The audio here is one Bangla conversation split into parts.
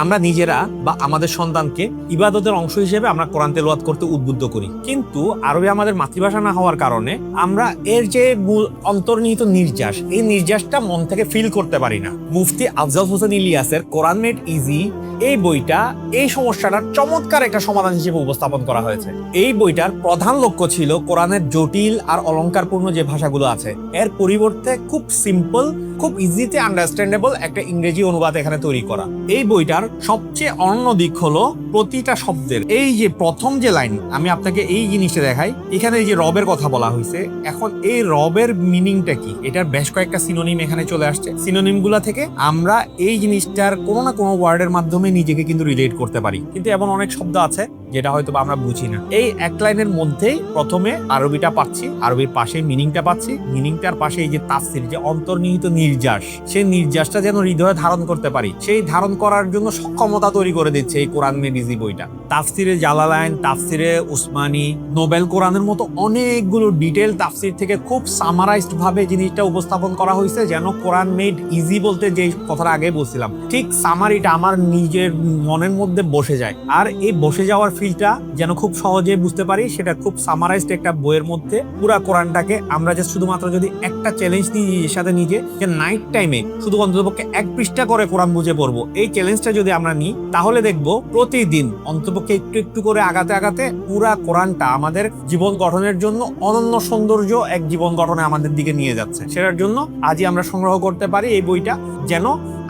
আমরা নিজেরা বা আমাদের সন্তানকে ইবাদতের অংশ হিসেবে আমরা কোরআন তেলাওয়াত করতে উদ্বুদ্ধ করি, কিন্তু আরবি আমাদের মাতৃভাষা না হওয়ার কারণে আমরা এর যে মূল অন্তর্নিহিত নির্যাস, এই নির্যাসটা মন থেকে ফিল করতে পারি না। মুফতি আফজাল হোসেন ইলিয়াসের কোরআন মেড ইজি এই বইটা এই সমস্যাটার চমৎকার একটা সমাধান হিসেবে উপস্থাপন করা হয়েছে। এই বইটার প্রধান লক্ষ্য ছিল কোরআনের জটিল আর অলংকারপূর্ণ যে ভাষাগুলো আছে এর পরিবর্তে খুব সিম্পল, খুব ইজিতে আন্ডারস্ট্যান্ডেবল একটা ইংরেজি অনুবাদ এখানে তৈরি করা। এই বইটার সবচেয়ে অনন্য দিক হলো প্রতিটা শব্দের এই যে প্রথম যে লাইন, আমি আপনাকে এই জিনিসটা দেখাই। এখানে এই যে রবের কথা বলা হয়েছে, এখন এই রবের মিনিংটা কি, এটার বেশ কয়েকটা সিনোনিম এখানে চলে আসছে। সিনোনিম গুলা থেকে আমরা এই জিনিসটার কোনো না কোনো ওয়ার্ডের মাধ্যমে নিজেকে কিন্তু রিলেট করতে পারি, কিন্তু এমন অনেক শব্দ আছে যেটা হয়তো আমরা বুঝি না। এই এক লাইনের মধ্যেই প্রথমে আরবিটা পাচ্ছি, আরবির পাশে মিনিংটা পাচ্ছি, মিনিংটার পাশে এই যে তাফসির, যে অন্তর্নিহিত নির্যাস, সেই নির্যাসটা যেন হৃদয়ে ধারণ করতে পারি, সেই ধারণ করার জন্য সক্ষমতা তৈরি করে দিচ্ছে এই কোরআন মেড ইজি বইটা। তাফসিরে জালালাইন, তাফসিরে উসমানী, নোবেল কোরআনের মতো অনেকগুলো ডিটেল তাফসির থেকে খুব সামারাইজড ভাবে জিনিসটা উপস্থাপন করা হয়েছে, যেন কোরআন মেড ইজি বলতে যে কথাটা আগে বলছিলাম, ঠিক সামারিটা আমার নিজের মনের মধ্যে বসে যায়। আর এই বসে যাওয়ার ফিলটা যেন খুব সহজে বুঝতে পারি, সেটা খুব সামারাইজড একটা বইয়ের মধ্যে পুরা কোরআনটাকে আমরা যে শুধুমাত্র যদি একটা চ্যালেঞ্জ নিই নিজের সাথে নিজে, যে নাইট টাইমে শুধু অন্ততপক্ষে 1 পৃষ্ঠা করে কোরআন বুঝে পড়বো, এই চ্যালেঞ্জটা যদি আমরা নিই, তাহলে দেখবো প্রতিদিন অন্ততপক্ষে একটু একটু করে আগাতে আগাতে পুরা কোরআনটা আমাদের জীবন গঠনের জন্য অনন্য সৌন্দর্য এক জীবন গঠনে আমাদের দিকে নিয়ে যাচ্ছে। সেটার জন্য আজই আমরা সংগ্রহ করতে পারি এই বইটা, যেন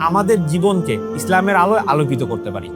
আমাদের জীবনকে ইসলামের আলোয় আলোকিত করতে পারি।